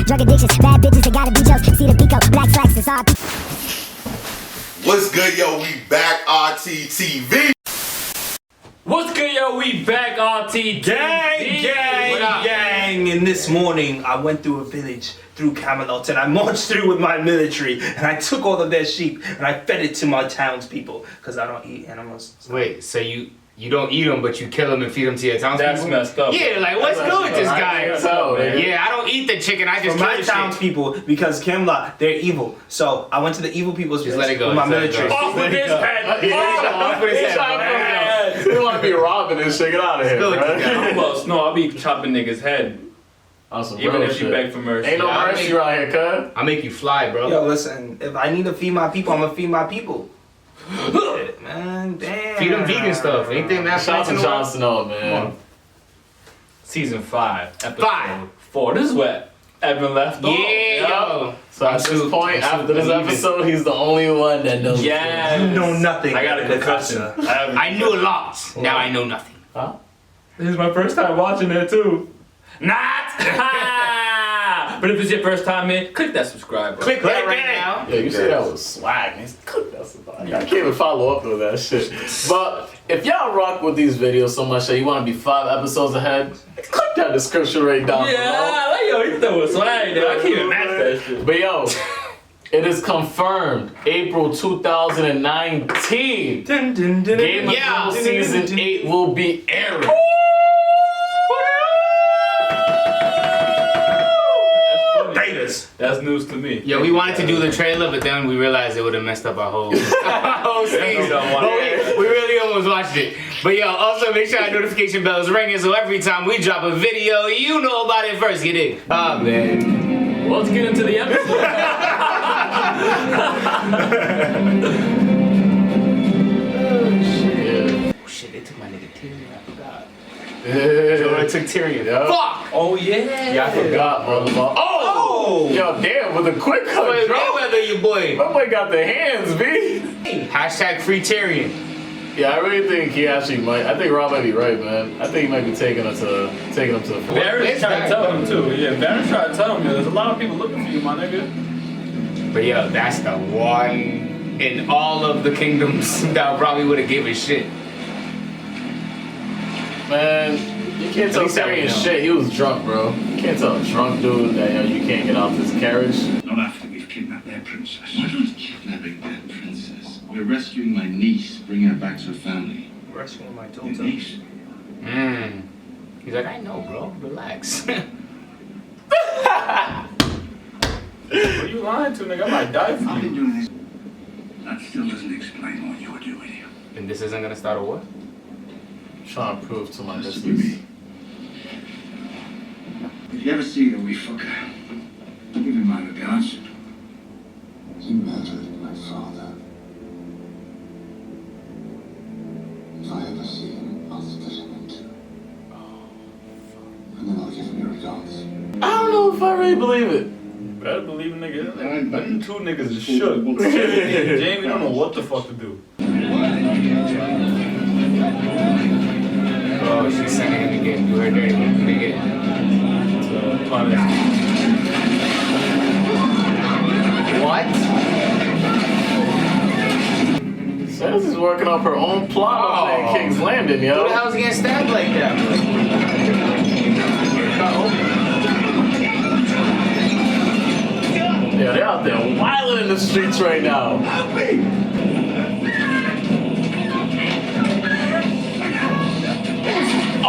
drug addictions, bad bitches, they gotta be jokes. See the Pico, black slacks, it's RP. What's good, yo? We back, RTTV. What's good, yo? We back, RT Gang! And this morning, I went through a village, through Camelot, and I marched through with my military, and I took all of their sheep, and I fed it to my townspeople, because I don't eat animals. Wait, so you don't eat them, but you kill them and feed them to your townspeople? That's messed up. Yeah, like, what's good with this guy? Yeah, I don't eat the chicken, I just For my kill the shit. townspeople, because Camelot, they're evil. So I went to the evil people's village let it go, with my just let it military. go. Off with his head! Off with his head, You want to be robbing this shit? Get out of here, right? Well, no, I'll be chopping niggas' head. Awesome, Even if shit. you beg for mercy. Ain't no Yeah, mercy right here, cuz. I'll make you fly, bro. Yo, listen, if I need to feed my people, I'm gonna feed my people. Shit, man, damn. Feed them vegan stuff. Anything that's Shout out to Jon Snow, man. Season 5, episode 5. 4. This is where Evan left off. Yeah, yo. So at this point, after this episode, he's the only one that knows. Yeah. You know nothing. I got a confession. I knew a lot. Now I know nothing. Huh? This is my first time watching it too. Not! But if it's your first time in, click that subscribe button. Click that right now. Yeah, you see that was swag. Man. Click that subscribe. I can't even follow up with that shit. But if y'all rock with these videos so much that you want to be 5 episodes ahead, click that description right down below. Yeah, like, yo, you throw a swag there. I can't even match that shit. But yo, it is confirmed, April 2019, Game of Thrones Season 8 will be airing. That's news to me. Yo, we wanted to do the trailer, but then we realized it would have messed up our whole season. We really almost watched it. But yo, also make sure our notification bell is ringing so every time we drop a video, you know about it first. Get it? Oh, man. Well, let's get into the episode. Oh, shit, they took my nigga Tyrion. I forgot. Yeah. They took Tyrion. Yeah. Fuck! Oh, yeah. Yeah, I forgot, brother. Oh! Yo, damn, with a quick cut. Wait, Mayweather, you boy. My boy got the hands, B. Hashtag free Tyrion. Yeah, I really think he actually might. I think Rob might be right, man. I think he might be taking him to the floor. Barry's trying to tell him too. Yeah, Barry's trying to tell him. There's a lot of people looking for you, my nigga. But yo, that's the one in all of the kingdoms that probably would have gave a shit. Man, you can't tell least that we Tyrion know. shit. He was drunk, bro. You can't tell a drunk dude that you can't get out this carriage. Not after we've kidnapped their princess. We're not kidnapping their princess. We're rescuing my niece, bringing her back to her family. Rescuing my Your daughter. niece? He's like, I know, bro. Relax. What are you lying to, nigga? I might die for I've you. been doing this. That still doesn't explain what you're doing here. And this isn't gonna start a war? Trying to prove to my Just with missus. me. If you ever see the wee fucker, give him my regards. You murdered my father. If I ever see him, I'll split him in two. And then I'll give him your regards. I don't know if I really believe it. Better believe a nigga. Them two niggas is shook. Jamie don't know what the fuck to do. Oh, she's sending him to get do her dirty. Nigga. What? Says he's working up her own plot on King's Landing, Who yo. the hell's getting stabbed like that? Yeah, they're out there wilding in the streets right now.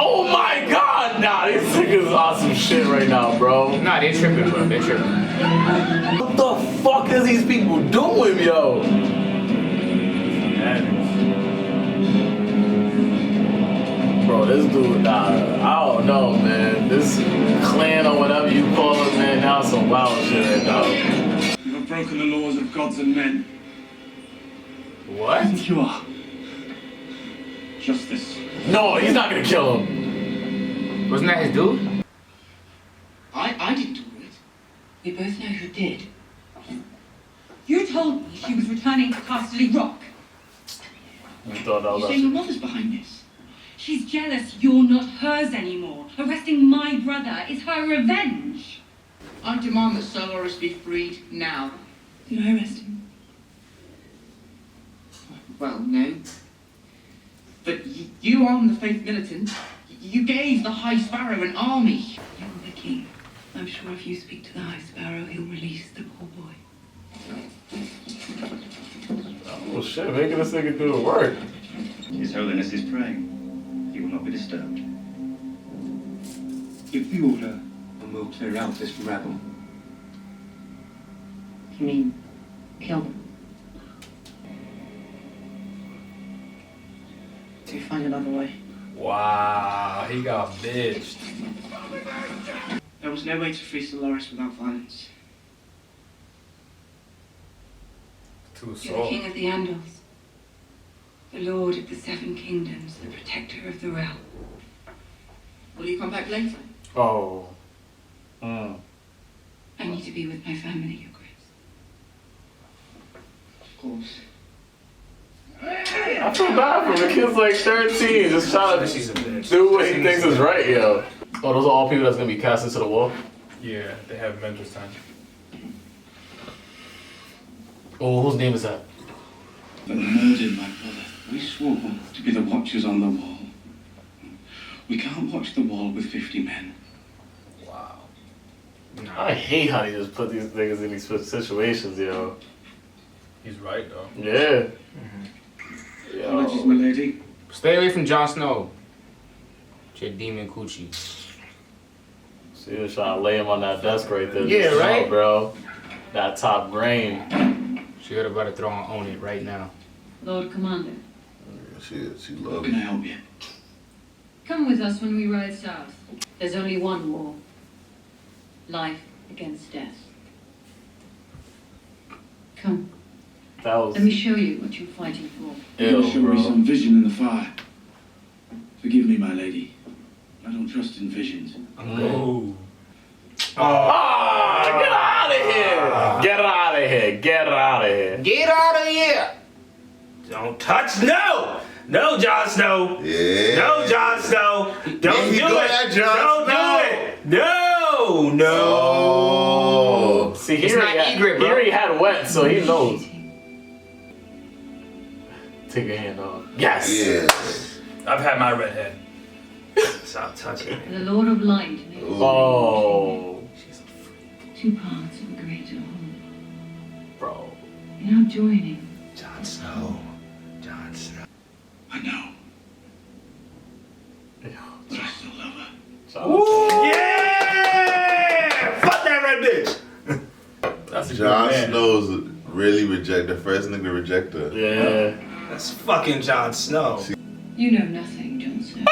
Oh my god! Nah, these niggas is awesome shit right now, bro. Nah, they're tripping, bro. They're tripping. What the fuck is these people doing, yo? Bro, this dude, I don't know, man. This clan or whatever you call it, man, now some wild shit right now. You have broken the laws of gods and men. What? And you are. Justice. No, he's not gonna kill him. Wasn't that his dude? I didn't do it. We both know who did. You told me she was returning to Casterly Rock. You thought that You was say your mother's behind this? She's jealous you're not hers anymore. Arresting my brother is her revenge. I demand that Sir Loras be freed now. Did I arrest him? Well, no. But you armed the Faith Militant. You gave the High Sparrow an army. You're the king. I'm sure if you speak to the High Sparrow, he'll release the poor boy. Oh shit, making this nigga do the work. His Holiness is praying. He will not be disturbed. Give the order, and we'll clear out this rabble. You mean kill them? Do you find another way? Wow, he got bitched. There was no way to free Sir Loras without violence. Too You're the soft. king of the Andals. The lord of the Seven Kingdoms, the protector of the realm. Will you come back later? Oh. I need to be with my family, Your Grace. Of course. I feel bad for him. The kid's like 13, just trying to do what he thinks is right, yo. Oh, those are all people that's gonna be cast into the wall? Yeah, they have mentors time. Oh, whose name is that? But murdered my brother. We swore to be the watchers on the wall. We can't watch the wall with 50 men. Wow. I hate how they just put these niggas in these situations, yo. He's right though. Yeah. Apologies, my lady. Stay away from Jon Snow. Your demon coochie. She was trying to lay him on that desk right there. Yeah, Just right? chill, bro. That top grain. She heard about to throw and own it right now. Lord Commander, She How loves can I help you? come with us when we ride south. There's only one war. Life against death. Come, That was let me show you what you're fighting for. You ill, show me bro. some vision in the fire. Forgive me, my lady. I don't trust in visions. Oh. Ah, get out of here! Get out of here! Get out of here! Get out of here! Don't touch. No! No, Jon Snow! Yeah. No, Jon Snow! Don't There you do go, it! that Jon Don't Snow. do it! No! No! Oh. See, It's not Ygritte, bro. He already had wet, so he knows. Take your hand off. Yes! Yeah. I've had my redhead. Stop touching me. The Lord of Light makes Oh. two parts of a greater whole. Bro. Now joining. Jon Snow. Jon Snow. I know, Yeah. but I still love her. Yeah! Fuck that red bitch! That's a Jon good man. Snow's really the first nigga to reject her. Yeah. That's fucking Jon Snow. You know nothing, Jon Snow.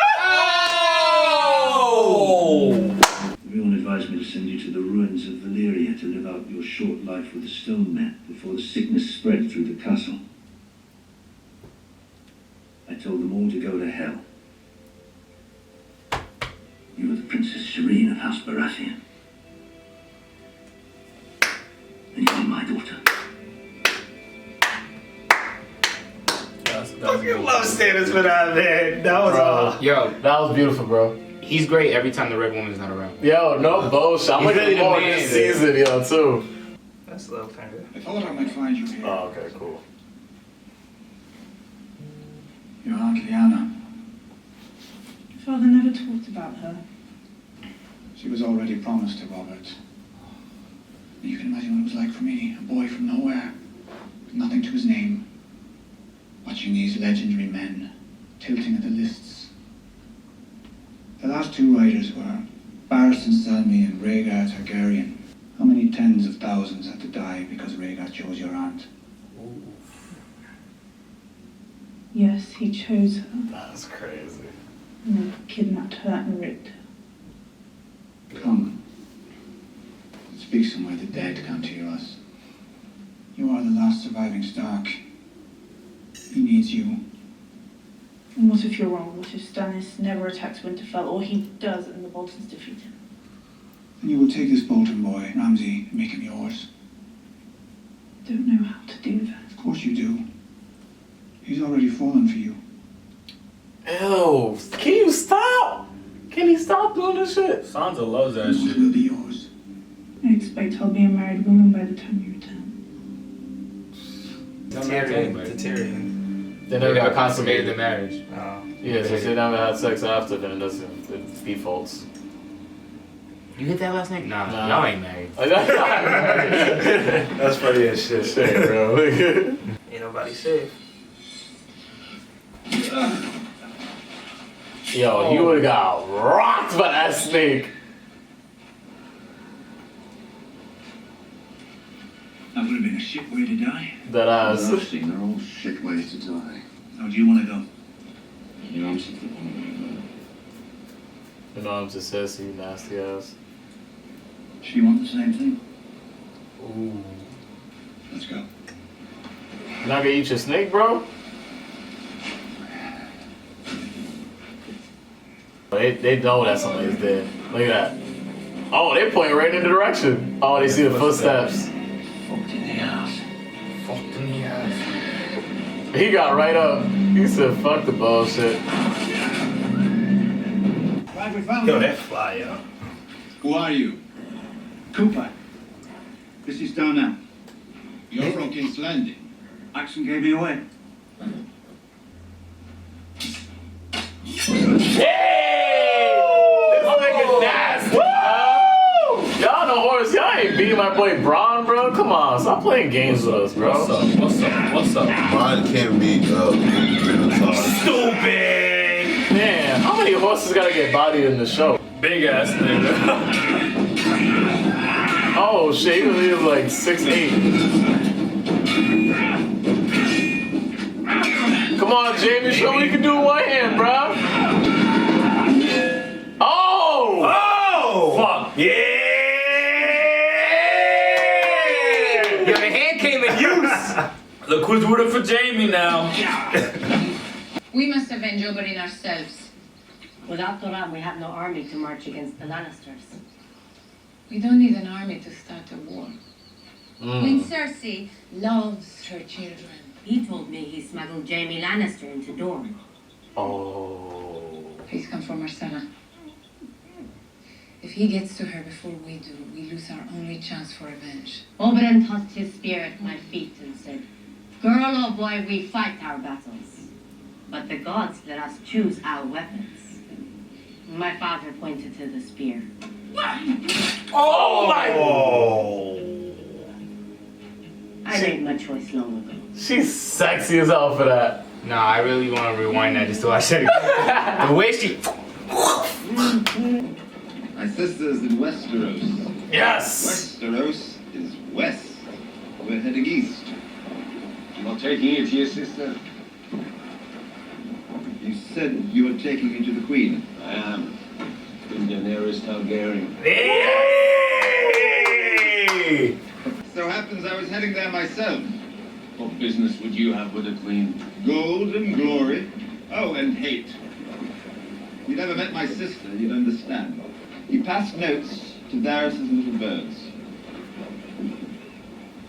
Oh! Everyone advised me to send you to the ruins of Valyria to live out your short life with the stone men before the sickness spread through the castle. I told them all to go to hell. You are the Princess Shireen of House Baratheon. And you are my daughter. That's Fucking love Stannis for that, man. That was all. Yo, That was beautiful, bro. he's great every time the red woman's not around. Yo, no bullshit. I'm He's looking really the forward man, this season, yo, too. That's a little finger. I thought I might find you here. Oh, okay, cool. Your Aunt Lyanna. Father never talked about her. She was already promised to Robert. You can imagine what it was like for me, a boy from nowhere, with nothing to his name, watching these legendary men tilting at the lists. The last two riders were Barristan Selmy and Rhaegar Targaryen. How many tens of thousands had to die because Rhaegar chose your aunt? Yes, he chose her That's crazy. and then kidnapped her and raped her. Come. Speak somewhere the dead can't hear us. You are the last surviving Stark. He needs you. And what if you're wrong? What if Stannis never attacks Winterfell, or he does and the Boltons defeat him? And you will take this Bolton boy, Ramsay, and make him yours. Don't know how to do that. Of course you do. He's already fallen for you. Ew. Can you stop? Can he stop doing this shit? Sansa loves that What shit. will be yours? I expect I'll be a married woman by the time you return. They never got consummated the consummated. marriage. Oh. Yeah, so they never had sex after, then it doesn't, it defaults. You hit that last night? Nah, Nah. y'all ain't married. That's funny as shit. Shit, bro. Ain't nobody safe. Yo, you would've got rocked by that snake. That would have been a shit way to die. That ass. I've seen they're all shit ways to die. How do you want to go? You know, I'm sick of one You know I'm just says you nasty ass. She want the same thing. Ooh. Let's go. You not gonna eat your snake, bro? They know that somebody's dead. Look at that. Oh, they pointing right in the direction. Oh, they see the footsteps. Fucked in the ass. Fucked in the ass. He got right up. He said, fuck the bullshit. Right, we found Yo, him. that fly, yo. Who are you? Cooper. This is Darnell. You're from King's Landing. Action gave me away. Y'all know horse. Y'all ain't beating my boy Braun, bro. Come on, stop playing games with us, bro. What's up? What's up? What's up? Mine can't beat Stupid! Man, how many horses gotta get bodied in the show? Big ass nigga. Oh shit, he was like 6'8". Come on, Jamie, show what you can do with one hand, bro. Oh! Oh! Fuck. Yeah! Yo, the hand came in use. Look who's rooting for Jamie now. We must avenge Oberyn ourselves. Without Dorne, we have no army to march against the Lannisters. We don't need an army to start a war. Queen Cersei loves her children. He told me he smuggled Jaime Lannister into Dorne. Oh. Please come for Marcella. If he gets to her before we do, we lose our only chance for revenge. Oberyn tossed his spear at my feet and said, "Girl or boy, we fight our battles. But the gods let us choose our weapons." My father pointed to the spear. Oh my! I made my choice long ago. She's sexy as hell for that. Nah, I really want to rewind that just to watch it again. The way she... My sister's in Westeros. Yes! Westeros is west. We're heading east. You're not taking it to your sister? You said you were taking it to the Queen. I am. Queen Daenerys Targaryen. Hey! So happens I was heading there myself. What business would you have with the Queen? Gold and glory. Oh, and hate. You never met my sister, you'd understand. You passed notes to Varys' little birds.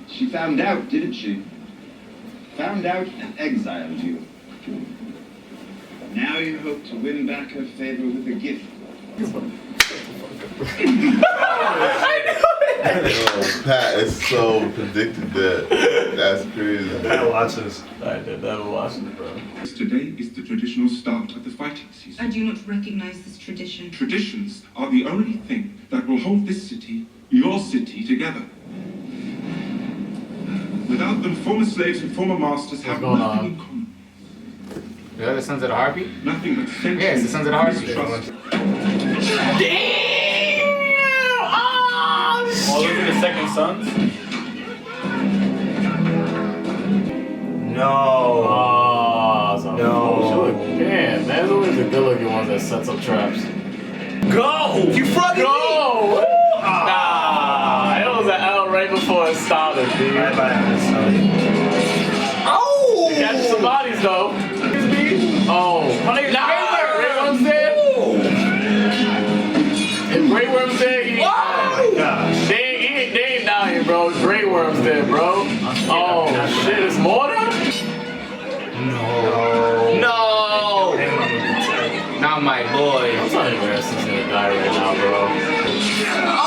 She found out, didn't she? Found out and exiled you. Now you hope to win back her favor with a gift. Pat is so predicted that. That's crazy. Pat watches. I did never watch it, bro. Today is the traditional start of the fighting season. I do not recognize this tradition. Traditions are the only thing that will hold this city, your city, together. Without them, former slaves and former masters have What's going nothing on? in common. Is that the Sons of the Harpy? Nothing but centuries Yeah, it's the Sons of the Harpy. mistrust. Damn! Oh, All those are the second sons? No. Oh, so No. Damn, man, there's always the good looking ones that sets up traps. Go! You fucking Go! Nah, it was an L right before it started, dude. Bye bye. Oh! Catch some bodies though. Oh. Nah, Grey Worm's dead. If Grey Worm's dead, he Gosh. they ain't dying, bro. Grey Worm's dead, bro. Oh shit, it's Mortar? No. No! Not my boy. I'm telling you, Harrison's gonna die right now, bro. Oh!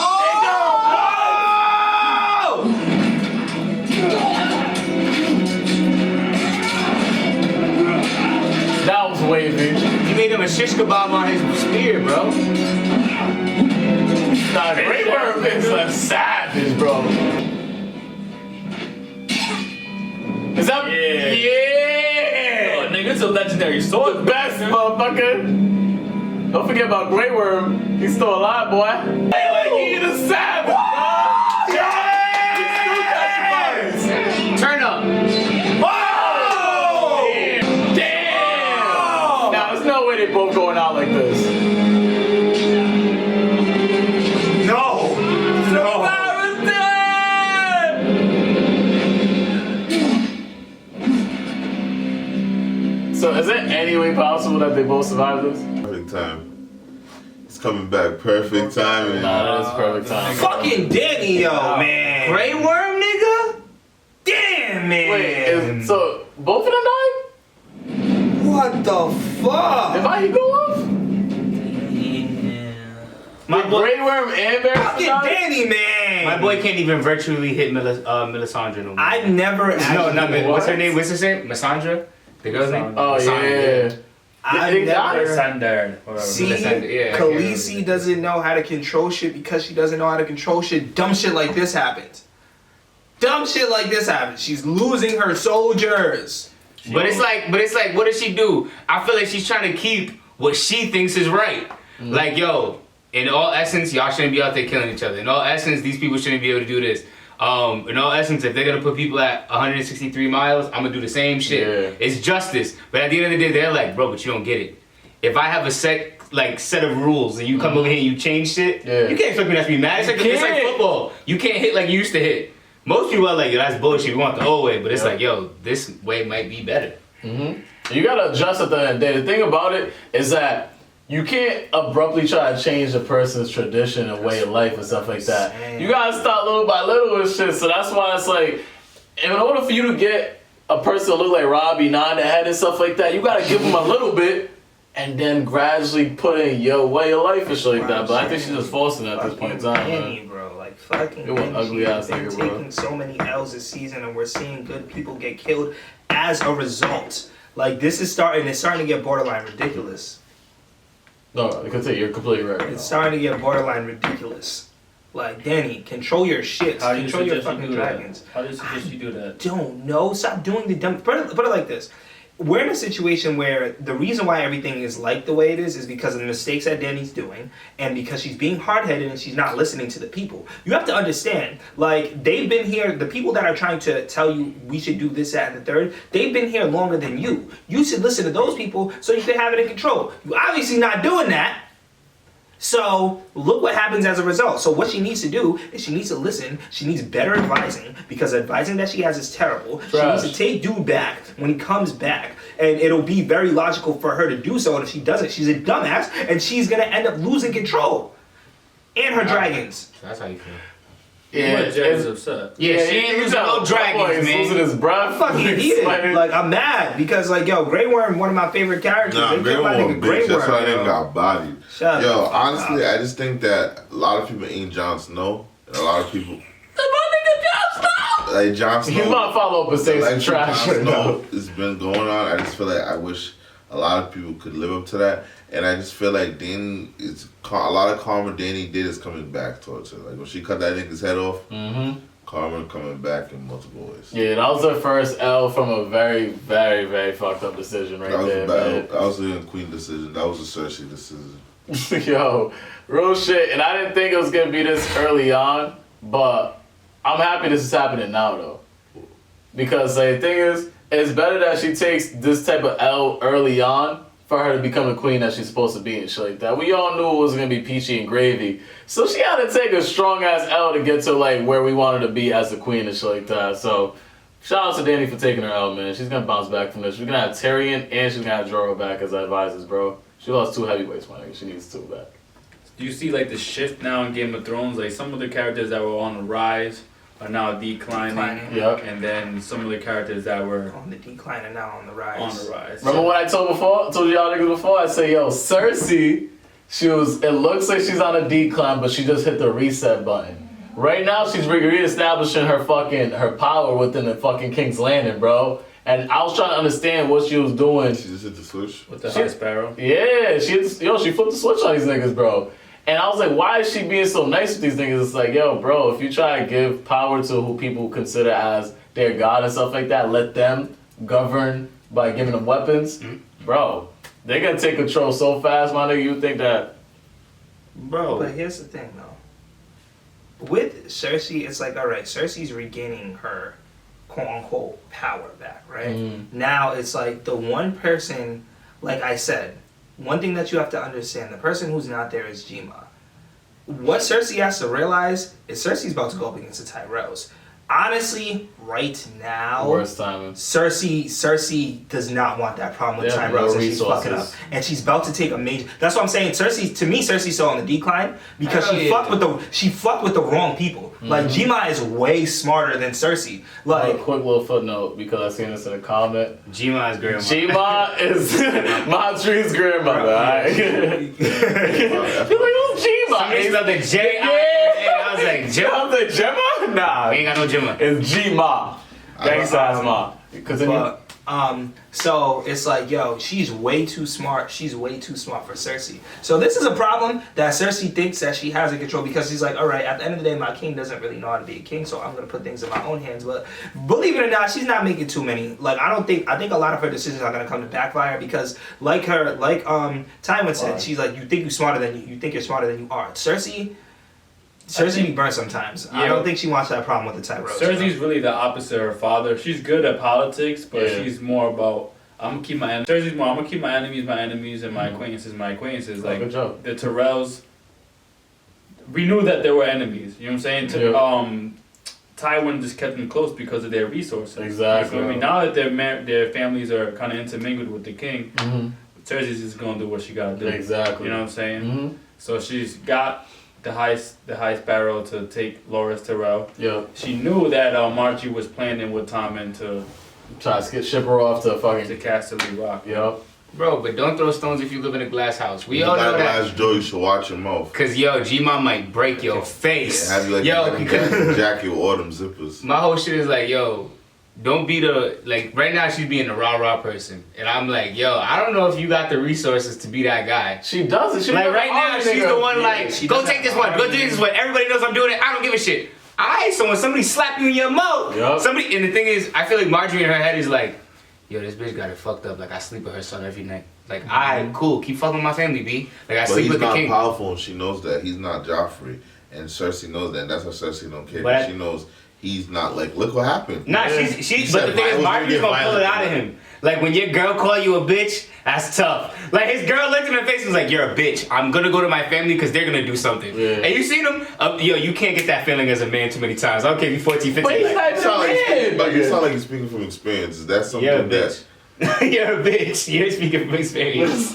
a shish kebab on his spear, bro. Nah, Grey Worm is a savage, bro. Is that? Yeah. Oh, nigga, it's a legendary sword. Best, motherfucker. Don't forget about Grey Worm. He's still alive, boy. Hey, like, he is a savage, bro. Yeah. Turn up. Whoa! Damn! Now, there's no way they both going out like this. No! So, is it any way possible that they both survive this? Perfect time. It's coming back. Perfect timing. Nah, that is perfect time. Fucking Danny, yo, man. Grey Worm, nigga? Damn, man. Wait, so both of them died? What the fuck? If I go off? My boy, Grey Worm and Varys fucking died? Danny, man. My boy can't even virtually hit Melisandre no more. I've never No, actually... not what's her name? What's her name? Melisandre? The girl's name? Oh, yeah. I've never... Melisandre. See, yeah, Khaleesi doesn't know how to control shit because she doesn't know how to control shit. Dumb shit like this happens. Dumb shit like this happens. She's losing her soldiers. But it's like, what does she do? I feel like she's trying to keep what she thinks is right. Like, yo, in all essence, y'all shouldn't be out there killing each other. In all essence, these people shouldn't be able to do this. In all essence, if they're gonna put people at 163 miles, I'm gonna do the same shit. Yeah. It's justice. But at the end of the day, they're like, bro, but you don't get it. If I have a set of rules and you come over here and you change shit, you can't expect me not to be mad. It's like football. You can't hit like you used to hit. Most people are like, yo, that's bullshit. We want the old way. But it's like, yo, this way might be better. You gotta adjust at the end of the day. The thing about it is that you can't abruptly try to change a person's tradition and way of life and stuff like that. You gotta start little by little with shit. So that's why it's like, in order for you to get a person to look like Robbie, nod their head and stuff like that, you gotta give them a little bit and then gradually put in your way of life and shit like that. But I think she's just forcing it at this point in time, man. Bro, like fucking It was ugly ass They're nigga, bro. taking so many L's this season, and we're seeing good people get killed as a result. Like this is starting. It's starting to get borderline ridiculous. No, continue. You're completely right. It's starting to get borderline ridiculous. Like Danny, control your shit. How do you Control your suggest you fucking do dragons. that? How do you suggest you do that? Don't know. Stop doing the dumb. Put it like this. We're in a situation where the reason why everything is like the way it is because of the mistakes that Danny's doing and because she's being hard-headed and she's not listening to the people. You have to understand, like, they've been here, the people that are trying to tell you we should do this, that, and the third, they've been here longer than you. You should listen to those people so you can have it in control. You're obviously not doing that. So, look what happens as a result. So what she needs to do is she needs to listen. She needs better advising because the advising that she has is terrible. Trash. She needs to take dude back when he comes back. And it'll be very logical for her to do so. And if she doesn't, she's a dumbass and she's going to end up losing control. And her dragons. That's how you feel. Yeah, Jared's upset. Yeah, she ain't losing no dragons, man. Losing his breath. I'm fucking heated. Like, I'm mad because, like, yo, Grey Worm, one of my favorite characters. Nah, They Grey killed my Worm, nigga bitch. Grey That's why I Worm, didn't yo. got bodied. Shut Yo, up. honestly, I just think that a lot of people ain't Jon Snow. And a lot of people. Like Jon Snow. He's about to follow up and say some trash right now. It's been going on. I just feel like I wish a lot of people could live up to that. And I just feel like Danny is a lot of karma Danny did is coming back towards her. Like when she cut that nigga's head off, karma coming back in multiple ways. Yeah, that was her first L from a very, very, very fucked up decision right there. That was a Queen decision. That was a Cersei decision. Yo, real shit. And I didn't think it was gonna be this early on, but I'm happy this is happening now though. Because the thing is, it's better that she takes this type of L early on for her to become a queen that she's supposed to be and shit like that. We all knew it was gonna be peachy and gravy. So she had to take a strong ass L to get to like where we wanted to be as a queen and shit like that. So shout out to Danny for taking her L, man. She's gonna bounce back from this. She's gonna have Tyrion and she's gonna have Jorah back as advisors, bro. She lost 2 heavyweights, my nigga. She needs 2 back. Do you see like the shift now in Game of Thrones? Like some of the characters that were on the rise are now declining. Yep. And then some of the characters that were on the decline and now on the rise. On the rise. Remember what I told y'all niggas before? I said, yo, Cersei, it looks like she's on a decline, but she just hit the reset button. Right now, she's reestablishing her power within the fucking King's Landing, bro. And I was trying to understand what she was doing. She just hit the switch with the High Sparrow. Yeah, she flipped the switch on these niggas, bro. And I was like, why is she being so nice with these niggas? It's like, yo, bro, if you try to give power to who people consider as their god and stuff like that, let them govern by giving them weapons, bro, they gonna take control so fast, my nigga. You think that, bro? But here's the thing, though. With Cersei, it's like, all right, Cersei's regaining her quote unquote power back, right? Now it's like the one person, like I said, one thing that you have to understand, the person who's not there is Jima. What Cersei has to realize is Cersei's about to go up against the Tyrells. Honestly, right now, worst timing. Cersei does not want that problem with Tyrells, no and she's fucking up. And she's about to take a major. That's what I'm saying. Cersei's still on the decline because she fucked with the wrong people. Like Jima is way smarter than Cersei. Like, quick little footnote because I seen this in a comment. Jima is grandma. Jima is Montrese grandmother. Alright. You're like, who's Jima? Somebody spelled the J-I-M-A. I was like, Jima? The Jima? Nah, we ain't got no Jima. It's Jima. Gangsta Ma. Because so it's like, yo, she's way too smart. She's way too smart for Cersei. So this is a problem that Cersei thinks that she has in control because she's like, all right, at the end of the day, my king doesn't really know how to be a king, so I'm gonna put things in my own hands. But believe it or not, she's not making too many. Like, I think a lot of her decisions are gonna come to backfire because, like Tywin said, she's like, you think you're smarter than you're smarter than you are. Cersei be burnt sometimes. Yeah. I don't think she wants that problem with the Tyrells. Cersei's really the opposite of her father. She's good at politics, but she's more about I'm gonna keep my enemies. Cersei's more I'm gonna keep my enemies, and my acquaintances my acquaintances. Like good job. The Tyrells, we knew that they were enemies. You know what I'm saying? Tywin just kept them close because of their resources. Exactly. You know what I mean? Now that their families are kind of intermingled with the king, Cersei's just gonna do what she gotta do. Exactly. You know what I'm saying? So she's got the High Sparrow to take Loras Tyrell. Yeah. She knew that Margie was planning with Tommen to try to ship her off to Casterly Rock. Yep. Bro, but don't throw stones if you live in a glass house. We all know that. Glass door, you should watch your mouth. Cause G-Ma might break your face. Yeah, have you like jacket with all them zippers. My whole shit is like, don't be right now she's being the rah-rah person. And I'm like, I don't know if you got the resources to be that guy. She doesn't. She right now, she's the one go take this one, go do this one. Everybody knows I'm doing it. I don't give a shit. So when somebody slap you in your mouth, and the thing is, I feel like Marjorie in her head is like, this bitch got it fucked up. Like, I sleep with her son every night. Like, alright, cool. Keep fucking with my family, B. Like, I sleep with the king. He's not powerful and she knows that. He's not Joffrey. And Cersei knows that. And that's why Cersei don't care. But she knows he's not like, look what happened. Nah, but the thing is, Marjorie's gonna pull it out of him. Like, when your girl call you a bitch, that's tough. Like, his girl looked in her face and was like, you're a bitch. I'm gonna go to my family because they're gonna do something. Yeah. And you seen him? You can't get that feeling as a man too many times. I don't care if you're 14, 15. But he's not a man. But you sound like you're speaking from experience. Is that something that... You're a bitch. You're speaking from experience.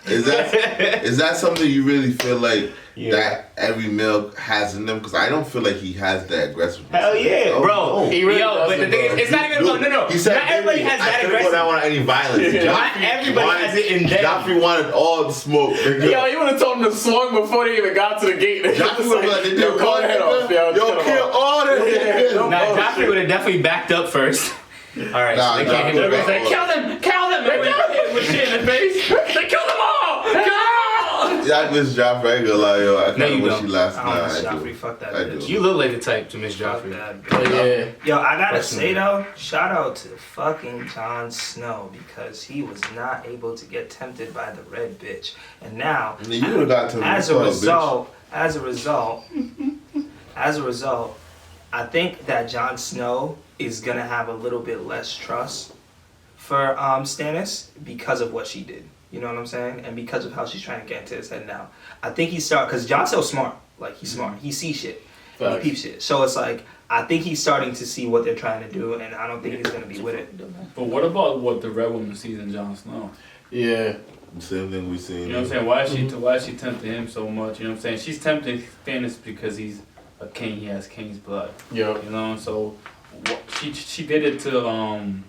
Is that something you really feel like that every male has in them? Because I don't feel like he has that aggressive. Hell yeah, bro. He really but the thing is, it's not even no. He said not everybody has that aggressive. I don't want any violence. Not everybody has it in them. Joffrey wanted all the smoke. Yo, you would have told him to swung before they even got to the gate. Joffrey would have like, yo, cut head off. Yo, kill all the niggas. Nah, Joffrey would have definitely backed up first. Alright, so they can't hit him. Like, kill them! With shit in the face. They killed them all! I miss Joffrey. I ain't gonna lie, yo. I kind of wish he last night. I miss Joffrey. Fuck that bitch. You look like the type to miss Joffrey. Yo, I gotta say though, shout out to fucking Jon Snow because he was not able to get tempted by the red bitch, and now as a result, I think that Jon Snow is gonna have a little bit less trust for Stannis because of what she did. You know what I'm saying? And because of how she's trying to get into his head now. I think because Jon Snow's smart. Like, he's smart. He sees shit. He peeps shit. So it's like, I think he's starting to see what they're trying to do, and I don't think he's going to be with it. But what about what the Red Woman sees in Jon Snow? Yeah. Same thing we seen. You know what I'm saying? Why is she tempting him so much? You know what I'm saying? She's tempting Stannis because he's a king. He has king's blood. Yeah. You know, so she did it to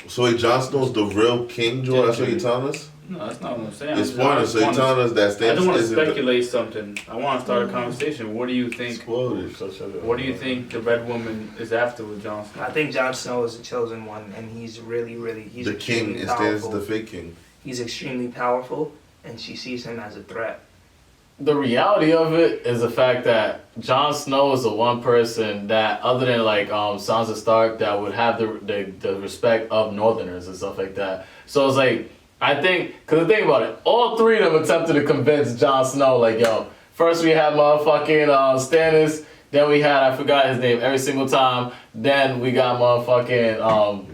So wait, Jon Snow's the real king, Joe? That's what you're telling us? No, that's not what I'm saying. It's pointless. So you're telling us that I don't want to isn't the- speculate something. I want to start a conversation. What do you think? What do you think the Red Woman is after with Jon Snow? I think Jon Snow is the chosen one, and he's really, he's the king extremely and Stannis is powerful. the fake king. He's extremely powerful, and she sees him as a threat. The reality of it is the fact that Jon Snow is the one person that, other than like Sansa Stark, that would have the respect of Northerners and stuff like that. So it's like, I think, because the thing about it, all three of them attempted to convince Jon Snow, like, yo, first we had motherfucking Stannis, then we had, I forgot his name every single time, then we got motherfucking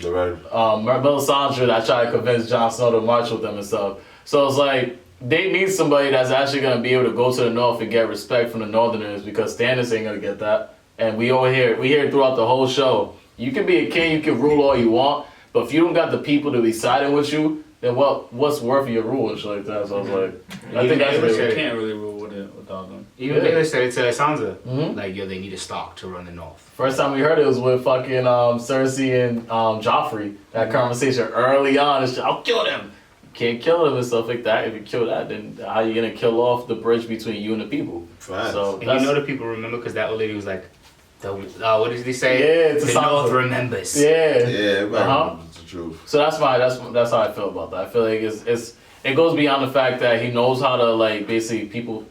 Melisandre that tried to convince Jon Snow to march with them and stuff. So it's like, they need somebody that's actually going to be able to go to the north and get respect from the Northerners, because Stannis ain't going to get that. And we hear it throughout the whole show. You can be a king, you can rule all you want, but if you don't got the people to be siding with you, then what's worth of your rule and shit like that? So I was like, I think that's You really can't really rule with it without them. Even Baylor said it to Sansa. Like, yo, they need a Stark to run the north. First time we heard it was with fucking Cersei and Joffrey. That conversation early on, it's just, I'll kill them. You can't kill them and stuff like that. If you kill that, then how you gonna kill off the bridge between you and the people? Right. So And you know the people remember because that old lady was like, what did he say? Yeah, it's the North remembers. Yeah, everybody the truth. So that's how I feel about that. I feel like it goes beyond the fact that he knows how to like basically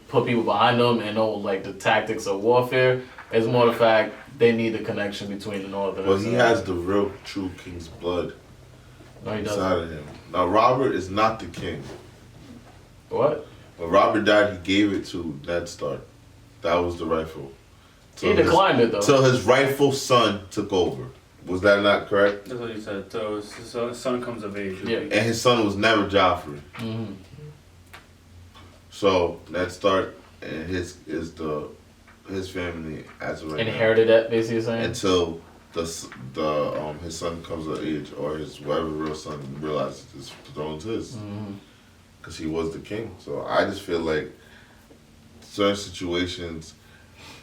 put people behind him and know like the tactics of warfare. It's more the fact they need the connection between the Northerners. Well, he has the real true king's blood inside of him. Now Robert is not the king. What? When Robert died, he gave it to Ned Stark. That was the rightful. He declined it though. Till his rightful son took over. Was that not correct? That's what he said. So his son comes of age. Yeah. And his son was never Joffrey. Mm-hmm. So Ned Stark and his family as of right Inherited now, that, basically saying? until his son comes of age, or his whatever real son realizes his throne's his, because he was the king. So I just feel like certain situations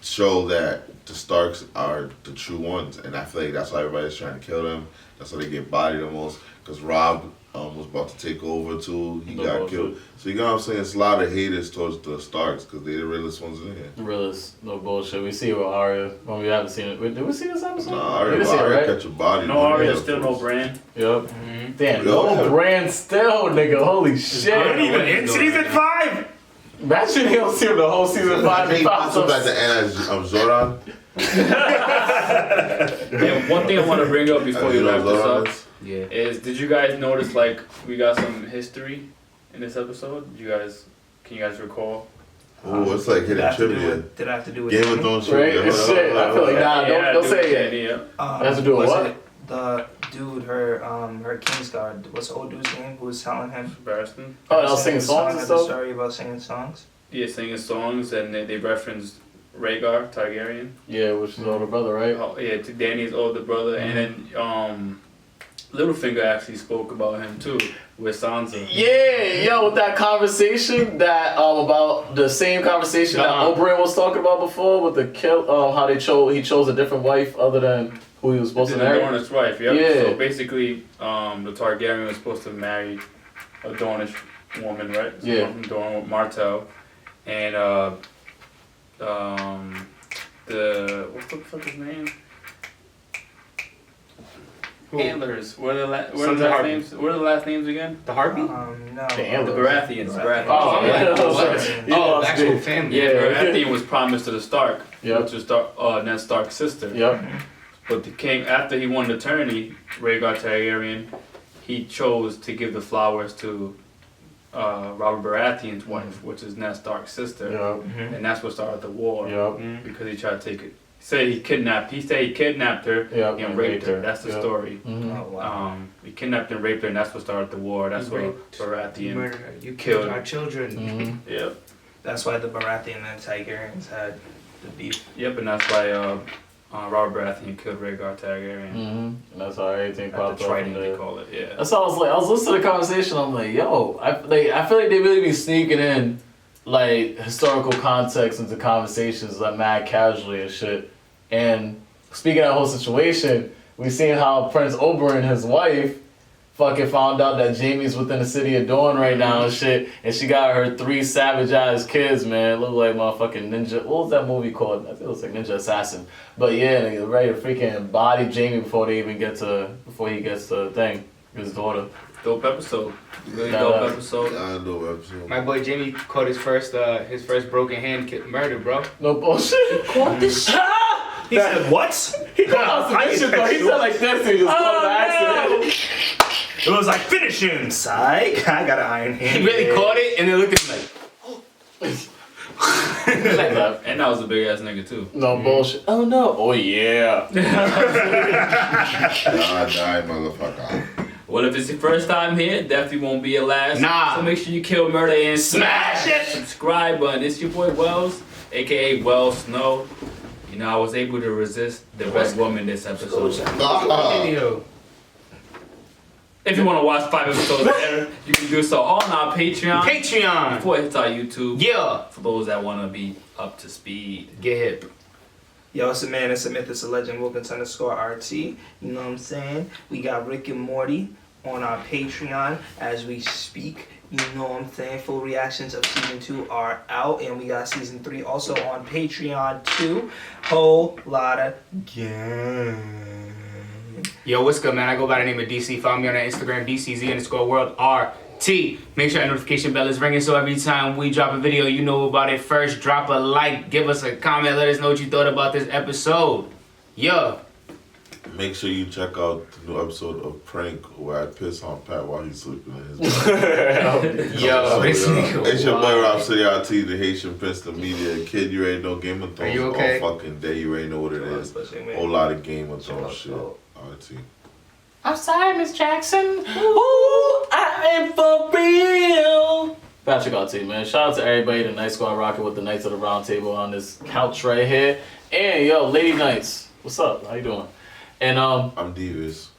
show that the Starks are the true ones, and I feel like that's why everybody's trying to kill them. That's why they get bodied the most, because Rob was about to take over too. He got killed. So you know what I'm saying? It's a lot of haters towards the Starks because they're the realest ones in here. Realist, no bullshit. We see it with Arya. Well, we haven't seen it. Did we see this episode? No, we didn't see it, right? catch a body. No Arya, still no Bran. Yep. Damn, no Bran still, nigga. Holy shit. Not even in season 5. Imagine he don't see him the whole season 5. He pops up at the end of Zoran. And one thing I want to bring up before you wrap this up is, did you guys notice like we got some history in this episode? Can you guys recall? Oh, it's like hidden trivia. Did I have to do with Game of Thrones trivia? Right? Shit. I feel like don't say it yet. It has to do with what? The dude, her Kingsguard. What's the old dude's name? Who was telling him? Barristan. Oh, I was singing songs and stuff. Story about singing songs. Yeah, singing songs, and they referenced Rhaegar Targaryen. Yeah, which is older brother, right? Oh, yeah, to Dany's older brother, and then Littlefinger actually spoke about him too with Sansa. Yeah, yo, with that conversation that about the same conversation that Oberyn was talking about before with the how he chose a different wife other than who he was supposed to marry. Dornish wife, yep. Yeah. So basically, the Targaryen was supposed to marry a Dornish woman, right? So Yeah. From Dorne, Martell, and what's the fuck his name? Antlers. What are the last names? What are the last names again? The Harpy? No. The Baratheons. Oh, the actual family. Yeah, Baratheon was promised to the Stark, Yep. which was Ned Stark's sister. Yep. But the king, after he won the tourney, Rhaegar Targaryen, he chose to give the flowers to Robert Baratheon's wife, which is Ned Stark's sister. Yep. And that's what started the war. Yep. Because he tried to take it. He said he kidnapped her Yep, and raped her. That's the story. Oh, wow. He kidnapped and raped her, and that's what started the war. That's what Baratheon Murdered her. You killed killed our children. Yep. That's why the Baratheon and Targaryens had the beef. Yep, and that's why Robert Baratheon killed Rhaegar Targaryen. And that's how everything At popped the up. Trident, they call it. Yeah. That's how I was listening to the conversation. I'm like, yo, I feel like they really be sneaking in like historical context into conversations like mad casually and shit. And speaking of that whole situation, we seen how Prince Oberyn, his wife, fucking found out that Jaime's within the city of Dorne right now and shit, and she got her 3 savage ass kids, man. Look like motherfucking ninja. What was that movie called? I think it was like Ninja Assassin. But yeah, they're ready to freaking body Jaime before he gets to the thing, his daughter. Dope episode. Really dope episode. Yeah, dope episode. My boy Jamie caught his first broken hand murder, bro. No bullshit. He caught this shit. He said, what? He caught this shit, though. He said like this, and he just caught an accident. It was like, finish him, psych. I got an iron hand. He really caught it and then looked at him like, Like that. And that was a big ass nigga too. No bullshit. Oh no. Oh yeah. Die, motherfucker. Well, if it's your first time here, definitely won't be your last. Nah. So make sure you kill, murder, and Smash it! Subscribe button. It's your boy Wells, aka Wells Snow. You know, I was able to resist the red woman this episode. video. If you want to watch 5 episodes later, you can do so on our Patreon. Before it hits our YouTube. Yeah. For those that want to be up to speed. Get hip. Yo, it's a man, it's a myth, it's a legend, Wilkins_RT. You know what I'm saying? We got Rick and Morty on our Patreon as we speak. You know what I'm saying? Full reactions of season 2 are out, and we got season 3 also on Patreon too. Whole lot of gang. Yo, what's good, man? I go by the name of DC. Follow me on Instagram, DCZ_WorldRT. Make sure that notification bell is ringing so every time we drop a video, you know about it first. Drop a like, give us a comment, let us know what you thought about this episode. Yo. Make sure you check out the new episode of Prank where I piss on Pat while he's sleeping in his bed. Yo, it's your boy Robcityrt, the Haitian Prince of Media. Kid, you already know Game of Thrones Are you okay? all fucking day. You already know what it is. Whole lot of Game of Thrones shit. RT. I'm sorry, Miss Jackson. Ooh, I am for real. Patricrt, man. Shout out to everybody, the Night Squad rocking with the Knights of the Round Table on this couch right here. And yo, Lady Knights, what's up? How you doing? And I'm devious.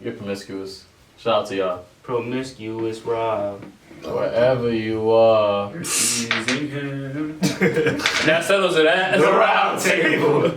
You're promiscuous. Shout out to y'all. Promiscuous Rob. Wherever you are. That settles it at the round table.